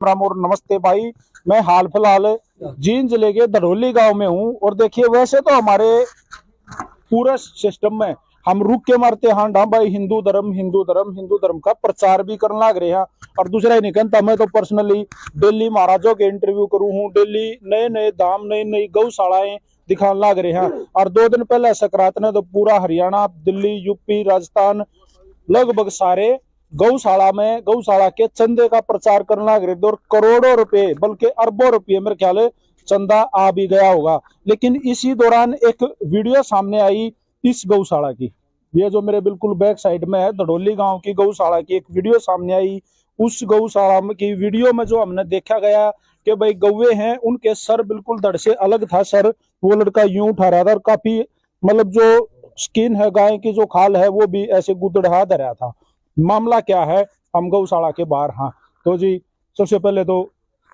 राम और नमस्ते भाई। मैं हाल फिलहाल जींद जिले के धड़ोली गांव में हूं और देखिए वैसे तो हमारे पूरे सिस्टम में हम रुक के मारते हैं हाँ भाई हिंदू धर्म हिंदू धर्म हिंदू धर्म का प्रचार भी करने लग रहे हैं। और दूसरा ही निकलता मैं तो पर्सनली दिल्ली महाराजों के इंटरव्यू करूं हूं, दिल्ली नए नए धाम नई नई गौशालाएं दिखाने लग रहे हैं। और 2 दिन पहले सकरात ने तो पूरा हरियाणा दिल्ली यूपी राजस्थान लगभग सारे गौशाला के चंदे का प्रचार करना लग और करोड़ों रुपए बल्कि अरबों रुपए मेरे ख्याल चंदा आ भी गया होगा। लेकिन इसी दौरान एक वीडियो सामने आई इस गौशाला की, ये जो मेरे बिल्कुल बैक साइड में है धड़ोली गांव की गौशाला की एक वीडियो सामने आई। उस गौशाला की वीडियो में जो हमने देखा गया कि भाई गौवे हैं उनके सर बिल्कुल धड़ से अलग था, सर वो लड़का यूं उठा रहा था और काफी मतलब जो स्किन है गाय की जो खाल है वो भी ऐसे गुदड़ा धरा था। मामला क्या है हम गौशाला के बाहर। हाँ तो जी सबसे पहले तो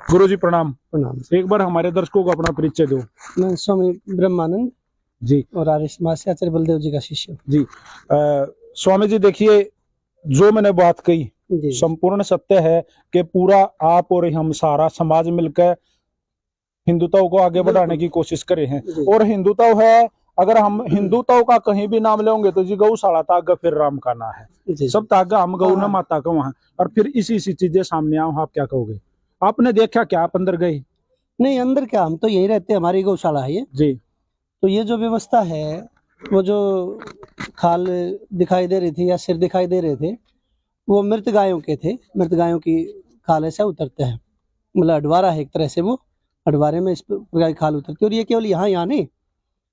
गुरु जी प्रणाम। प्रणाम। एक बार हमारे दर्शकों को अपना परिचय दो। मैं स्वामी ब्रह्मानंद जी और आर्य समाज से आचार्य बलदेव जी का शिष्य जी। स्वामी जी देखिए जो मैंने बात कही संपूर्ण सत्य है कि पूरा आप और हम सारा समाज मिलकर हिंदुत्व को आगे बढ़ाने की कोशिश करे हैं। और हिंदुत्व है अगर हम हिंदुत्व का कहीं भी नाम लेंगे तो जी गौशाला तागा फिर राम का ना है सब तागा हम गौ न माता का वहां। और फिर इसी चीजें सामने आओ आप क्या कहोगे? आपने देखा क्या आप अंदर गए? नहीं अंदर क्या, हम तो यही रहते हैं, हमारी गौशाला है ये जी। तो ये जो व्यवस्था है वो जो खाल दिखाई दे रही थी या सिर दिखाई दे रहे थे वो मृत गायों के थे। मृत गायों की खाल ऐसा उतरते हैं, मतलब अडवारा है एक तरह से, वो अडवारे में इस प्रकार की खाल उतरती है। और ये केवल यहाँ नहीं,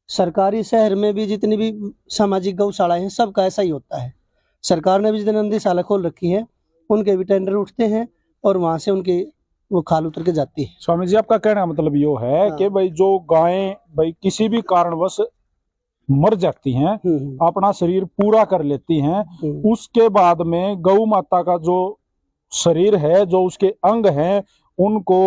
सरकारी शहर में भी जितनी भी सामाजिक गौशाला हैं सबका ऐसा ही होता है। सरकार ने भी जितने नंदीशाला खोल रखी है उनके भी टेंडर उठते हैं और वहां से उनकी वो खाल उतर के जाती है। स्वामी जी आपका कहना मतलब यो है कि भाई जो गायें भाई किसी भी कारणवश मर जाती हैं अपना शरीर पूरा कर लेती हैं उसके बाद में गौ माता का जो शरीर है जो उसके अंग हैं उनको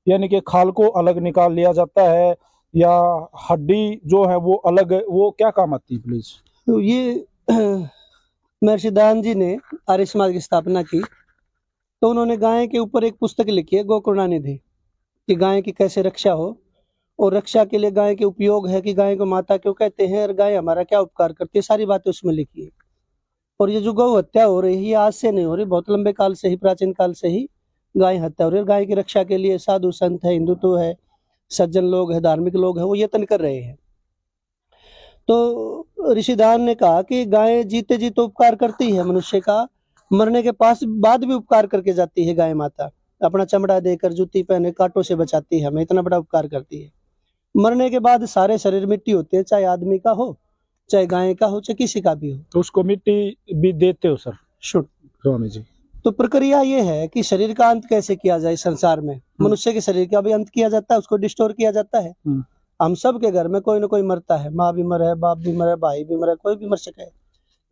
यानी कि खाल को अलग निकाल लिया जाता है या हड्डी जो है वो अलग, वो क्या काम आती है प्लीज? तो ये महर्षि दयानंद जी ने आर्य समाज की स्थापना की तो उन्होंने गाय के ऊपर एक पुस्तक लिखी है गोकरुणानिधि कि गाय की कैसे रक्षा हो और रक्षा के लिए गाय के उपयोग है कि गाय को माता क्यों कहते हैं और गाय हमारा क्या उपकार करती है, सारी बातें उसमें लिखी है। और ये जो गौ हत्या हो रही है ये आज से नहीं हो रही, बहुत लंबे काल से ही, प्राचीन काल से ही गाय हत्या हो रही है। गाय की रक्षा के लिए साधु संत है, हिंदुत्व है, सज्जन लोग है, धार्मिक लोग है, वो यत्न कर रहे हैं। तो ऋषिदान ने कहा कि गाय जीते जी तो उपकार करती है मनुष्य का, मरने के बाद भी उपकार करके जाती है गाय माता, अपना चमड़ा देकर जूती पहने कांटों से बचाती है हमें, इतना बड़ा उपकार करती है। मरने के बाद सारे शरीर मिट्टी होते हैं, चाहे आदमी का हो चाहे गाय का हो चाहे किसी का भी हो, तो उसको मिट्टी भी देते हो सर? शुद्ध स्वामी जी तो प्रक्रिया ये है कि शरीर का अंत कैसे किया जाए संसार में। मनुष्य के शरीर का भी अंत किया जाता है, उसको डिस्टोर किया जाता है। हम सब के घर में कोई ना कोई मरता है, माँ भी मरे है, बाप भी मरे, भाई भी मरे, कोई भी मर सके,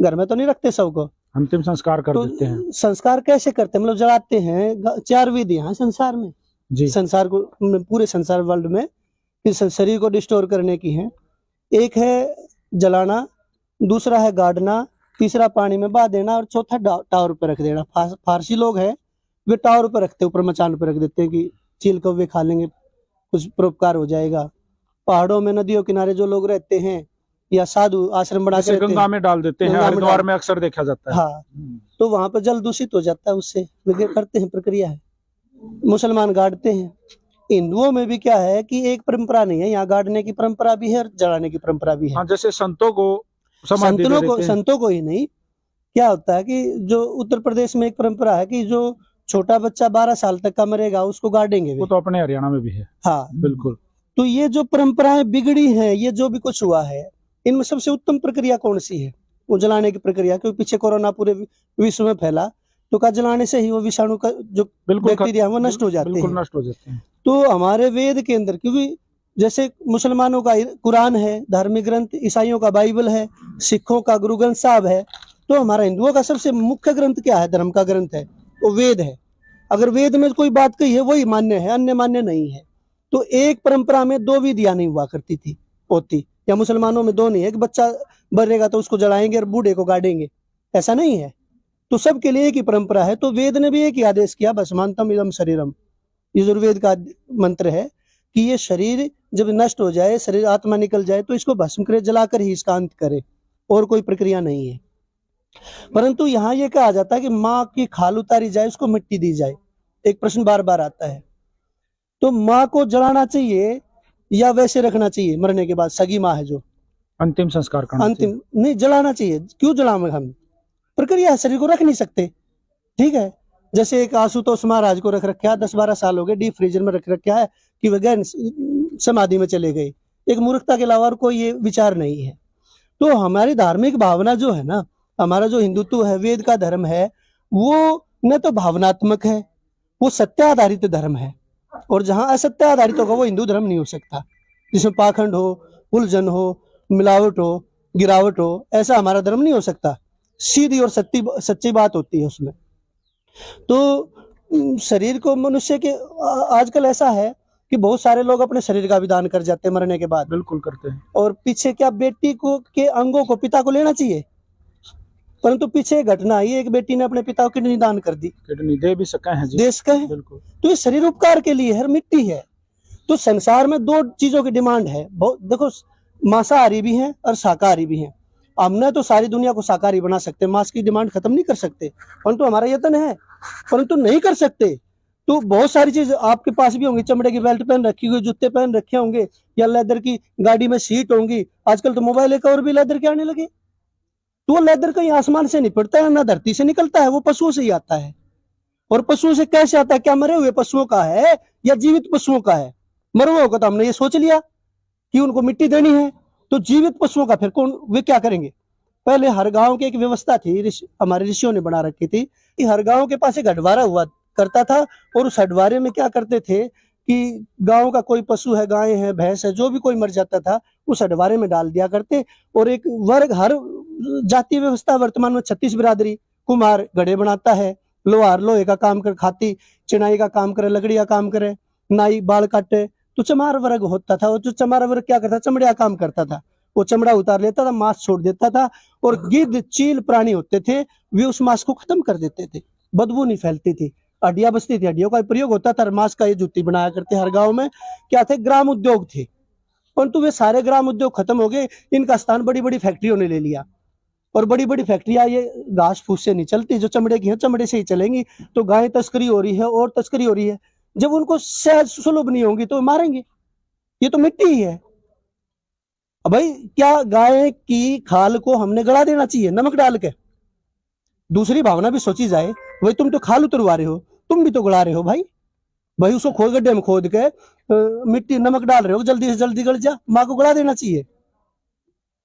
घर में तो नहीं रखते सबको, अंतिम संस्कार कर देते हैं। संस्कार कैसे करते हैं, मतलब जलाते हैं। 4 विधियां हैं संसार में जी, संसार को पूरे संसार वर्ल्ड में इस शरीर को डिस्टोर करने की है। एक है जलाना, दूसरा है गाड़ना, तीसरा पानी में बहा देना और चौथा टावर पर रख देना। फारसी लोग हैं वे टावर पर रखते, ऊपर मचान पर रख देते हैं कि चील को वे खा लेंगे कुछ परोपकार हो जाएगा। पहाड़ों में नदियों किनारे जो लोग रहते हैं या साधु आश्रम बना के गंगा में डाल देते हैं, हरिद्वार में अक्सर देखा जाता है। हाँ तो वहां पर जल दूषित हो जाता है, उससे वे करते हैं, प्रक्रिया है। मुसलमान गाड़ते हैं। हिंदुओं में भी क्या है कि एक परंपरा नहीं है, यहाँ गाड़ने की परंपरा भी है और जलाने की परंपरा भी है। हाँ, जैसे संतों को ही नहीं, क्या होता है कि जो उत्तर प्रदेश में एक परंपरा है कि जो छोटा बच्चा 12 साल तक का मरेगा उसको गाड़ेंगे, वो तो अपने हरियाणा में भी है। हाँ बिल्कुल। तो ये जो परंपराएं बिगड़ी हैं, ये जो भी कुछ हुआ है, इनमें सबसे उत्तम प्रक्रिया कौन सी है? वो जलाने की प्रक्रिया। क्योंकि पीछे कोरोना पूरे विश्व में फैला तो का जलाने से ही वो विषाणु का जो बैक्टीरिया वो नष्ट हो जाते हैं। तो हमारे वेद के अंदर, क्योंकि जैसे मुसलमानों का कुरान है धार्मिक ग्रंथ, ईसाइयों का बाइबल है, सिखों का गुरु ग्रंथ साहब है, तो हमारा हिंदुओं का सबसे मुख्य ग्रंथ क्या है? धर्म का ग्रंथ है, वो वेद है। अगर वेद में कोई बात कही है वही मान्य है, अन्य मान्य नहीं है। तो एक परंपरा में 2 विधियां नहीं हुआ करती थी, होती, या मुसलमानों में 2 नहीं है कि बच्चा मरेगा तो उसको जलाएंगे और बूढ़े को गाड़ेंगे, ऐसा नहीं है। तो सबके लिए एक ही परंपरा है। तो वेद ने भी एक ही आदेश किया, भस्मांतम इदम शरीरम, यजुर्वेद का मंत्र है कि ये शरीर जब नष्ट हो जाए, शरीर आत्मा निकल जाए, तो इसको भस्म करे, जलाकर ही इसका अंत करे, और कोई प्रक्रिया नहीं है। परंतु यहाँ ये कहा जाता है कि माँ की खाल उतारी जाए, उसको मिट्टी दी जाए। एक प्रश्न बार बार आता है, तो माँ को जलाना चाहिए या वैसे रखना चाहिए मरने के बाद? सगी माँ है जो, अंतिम संस्कार करना अंतिम नहीं, जलाना चाहिए। क्यों जलावे? हम प्रक्रिया है, शरीर को रख नहीं सकते, ठीक है। जैसे एक आशुतोष महाराज को रख रखा है, 10-12 साल हो गए, डीप फ्रीजर में रख रखा है कि वह गहन समाधि में चले गए। एक मूर्खता के अलावा और कोई ये विचार नहीं है। तो हमारी धार्मिक भावना जो है ना, हमारा जो हिंदुत्व है, वेद का धर्म है, वो न तो भावनात्मक है, वो सत्य आधारित धर्म है। और जहां असत्य आधारित होगा वो हिंदू धर्म नहीं हो सकता, जिसमें पाखंड हो, उलझन हो, मिलावट हो, गिरावट हो, ऐसा हमारा धर्म नहीं हो सकता। सीधी और सच्ची बात होती है उसमें। तो शरीर को मनुष्य के आजकल ऐसा है कि बहुत सारे लोग अपने शरीर का भी दान कर जाते हैं मरने के बाद। बिल्कुल करते हैं। और पीछे क्या बेटी को के अंगों को पिता को लेना चाहिए, परंतु पीछे एक घटना आई, एक बेटी ने अपने पिता को किडनी दान कर दी। किडनी दे भी सके हैं जी, देश का है। बिल्कुल। तो ये शरीर उपकार के लिए है, मिट्टी है। तो संसार में दो चीजों की डिमांड है, बहुत देखो, मांसाहारी भी हैं और शाकाहारी भी हैं। हमने तो सारी दुनिया को शाकाहारी बना सकते, मांस की डिमांड खत्म नहीं कर सकते, परंतु हमारा यत्न है, परंतु नहीं कर सकते। तो बहुत सारी चीज आपके पास भी होंगी, चमड़े की बेल्ट पहन रखी हुई, जूते पहन रखे होंगे, या लेदर की गाड़ी में सीट होंगी। आजकल तो मोबाइल एक और भी लेदर के आने लगे। तो वो लेदर कहीं आसमान से नहीं पड़ता है, ना धरती से निकलता है, वो पशुओं से ही आता है। और पशुओं से कैसे आता है? क्या मरे हुए पशुओं का है या जीवित पशुओं का है? मरे हुए का तो हमने ये सोच लिया कि उनको मिट्टी देनी है, तो जीवित पशुओं का फिर कौन, वे क्या करेंगे? पहले हर गांव की एक व्यवस्था थी, हमारे ऋषियों ने बना रखी थी कि हर गांव के पास एक हटवारा हुआ करता था। और उस हटवारे में क्या करते थे कि गांव का कोई पशु है, गाय है, भैंस है, जो भी कोई मर जाता था, उस हटवारे में डाल दिया करते। और एक वर्ग, हर जाति व्यवस्था वर्तमान में 36 बिरादरी, कुम्हार घड़े बनाता है, लोहार लोहे का काम कर, खाती चिनाई का काम करे, लकड़ी का काम करे, नाई बाल काटे, तो चमार वर्ग होता था। और जो चमार वर्ग क्या करता, चमड़े का काम करता था, वो चमड़ा उतार लेता था, मांस छोड़ देता था। और गिद्ध चील प्राणी होते थे, वे उस मांस को खत्म कर देते थे, बदबू नहीं फैलती थी, हड्डियां बचती थी, हड्डियों का प्रयोग होता था। मांस का ये जूती बनाया करते हर गांव में। क्या थे? ग्राम उद्योग थे। परंतु वे सारे ग्राम उद्योग खत्म हो गए, इनका स्थान बड़ी बड़ी फैक्ट्रियों ने ले लिया। और बड़ी बड़ी फैक्ट्रियां ये घास फूस से नहीं चलती, जो चमड़े की है चमड़े से ही चलेंगी। तो गाय तस्करी हो रही है और तस्करी हो रही है। जब उनको सहज सुलभ नहीं होंगी तो मारेंगे, ये तो मिट्टी ही है। अब भाई, क्या गाय की खाल को हमने गला देना चाहिए नमक डाल के? दूसरी भावना भी सोची जाए, भाई तुम तो खाल उतरवा रहे हो, तुम भी तो गला रहे हो भाई। भाई उसको खोद, गड्ढे में खोद के मिट्टी नमक डाल रहे हो, जल्दी से जल्दी गल जा, माँ को गला देना चाहिए,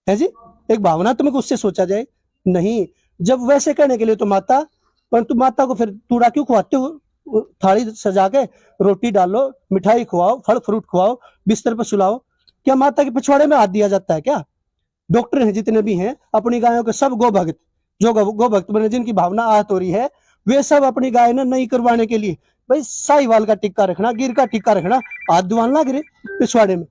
है जी। एक भावनात्मक उससे सोचा जाए। नहीं, जब वैसे कहने के लिए तो माता, परंतु माता को फिर तूड़ा क्यों खुआते हो? थाली सजा के रोटी डालो, मिठाई खुआओ, फल फ्रूट खुआओ, बिस्तर पर सुलाओ। क्या माता के पिछवाड़े में हाथ दिया जाता है क्या? डॉक्टर हैं जितने भी हैं, अपनी गायों के सब गो भक्त, जो गो भक्त बने, जिनकी भावना आहत हो रही है, वे सब अपनी गाय ने नहीं करवाने के लिए, भाई साहिवाल का टिक्का रखना, गिर का टिक्का रखना, हाथ दुआना गिरे पिछवाड़े में।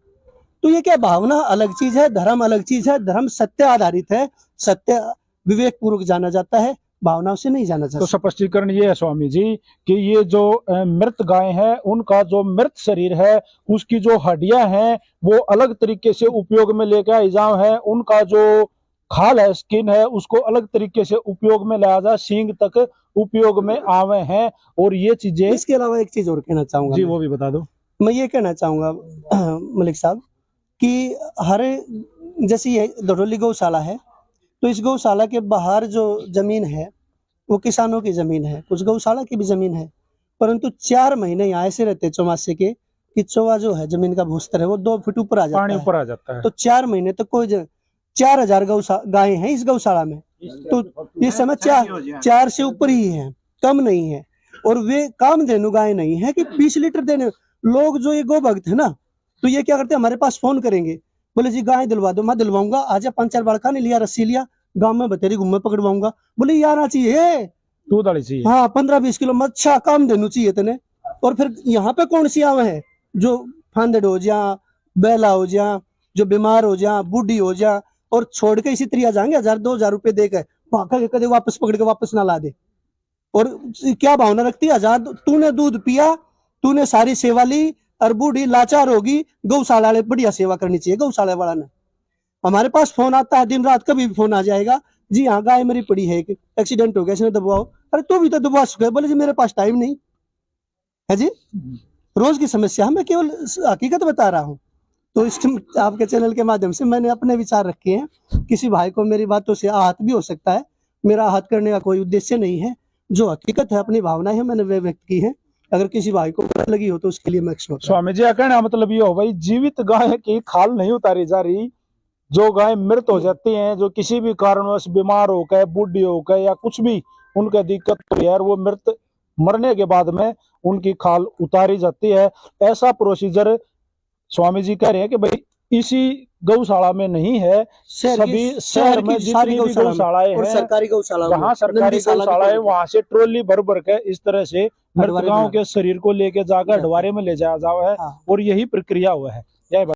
तो ये क्या, भावना अलग चीज है, धर्म अलग चीज है। धर्म सत्य आधारित है, सत्य विवेक पूर्वक जाना जाता है, भावनाओं से नहीं जाना तो जाता। स्पष्टीकरण ये है स्वामी जी कि ये जो मृत गाय है, उनका जो मृत शरीर है, उसकी जो हड्डियां हैं वो अलग तरीके से उपयोग में लेके आई जाओ है, उनका जो खाल है, स्किन है, उसको अलग तरीके से उपयोग में लाया जाए, सींग तक उपयोग में आवे हैं। और ये चीजें, इसके अलावा एक चीज और कहना चाहूंगा जी वो भी बता दो। मैं ये कहना चाहूंगा मलिक साहब कि हर, जैसे ये दड़ोली गौशाला है, तो इस गौशाला के बाहर जो जमीन है वो किसानों की जमीन है, कुछ गौशाला की भी जमीन है। परंतु 4 महीने यहाँ ऐसे रहते चौमासे के कि चौवा जो है जमीन का भूस्तर है वो 2 फीट ऊपर आ जाता पानी है। ऊपर आ जाता है। तो 4 महीने तक कोई 4000 गाय हैं इस गौशाला में। तो इस समय 4 से ऊपर ही है, कम नहीं है। और वे कामधेनु गाय नहीं है कि 20 लीटर देने। लोग जो ये गो भक्त है ना, तो ये क्या करते हैं, हमारे पास फोन करेंगे, बोले जी गाय दिलवा दो, मैं दिलवाऊंगा, आजा 5-4 बड़का नहीं लिया, रस्सी लिया, गांव में बतेरी घूमे पकड़वाऊंगा। बोले ये आना चाहिए, दूध वाली चाहिए, हाँ 15-20 किलो अच्छा काम देनु चाहिए तेने। और फिर यहाँ पे कौन सी आवे है जो फांदड़ हो जा, बैला हो जा, जो बीमार हो जा, बूढ़ी हो जा, और छोड़ के इसी तरह जाएंगे 1000-2000 रुपए देकर, भागा के कदे वापस पकड़ के वापस ना ला दे। और क्या भावना रखती है, आजाद तूने दूध पिया, तूने सारी सेवा ली और बूढ़ी लाचार होगी, गौशाला वाले बढ़िया सेवा करनी चाहिए गौशाला वाला ने। हमारे पास फोन आता है दिन रात, कभी भी फोन आ जाएगा, जी हाँ गाय मेरी पड़ी है, एक्सीडेंट हो गया इसने दबाओ, अरे तो भी तो दबा सके, बोले जी मेरे पास टाइम नहीं है जी, रोज की समस्या है, मैं केवल हकीकत बता रहा हूँ। तो इस आपके चैनल के माध्यम से मैंने अपने विचार रखे हैं, किसी भाई को मेरी बातों से आहत भी हो सकता है, मेरा आहत करने का कोई उद्देश्य नहीं है, जो हकीकत है अपनी भावनाएं है मैंने वे व्यक्त की है, अगर किसी भाई को बुरा लगी हो तो उसके लिए मैं क्षमा। स्वामी जी का कहना मतलब ये हो भाई, जीवित गाय की खाल नहीं उतारी जा रही, जो गाय मृत हो जाती हैं, जो किसी भी कारणवश बीमार होकर, बूढ़ी होकर या कुछ भी उनका दिक्कत तो है, वो मृत मरने के बाद में उनकी खाल उतारी जाती है। ऐसा प्रोसीजर स्वामी जी कह रहे हैं कि भाई इसी गौशाला में नहीं है, सभी शहर में जितनी भी गौशालाएं और हैं, सरकारी गौशाला, जहाँ सरकारी गौशाला है वहां से ट्रॉली भर भर के इस तरह से मृतकों के शरीर को लेके जाकर ढवारे में ले जाया जावा है, और यही प्रक्रिया हुआ है।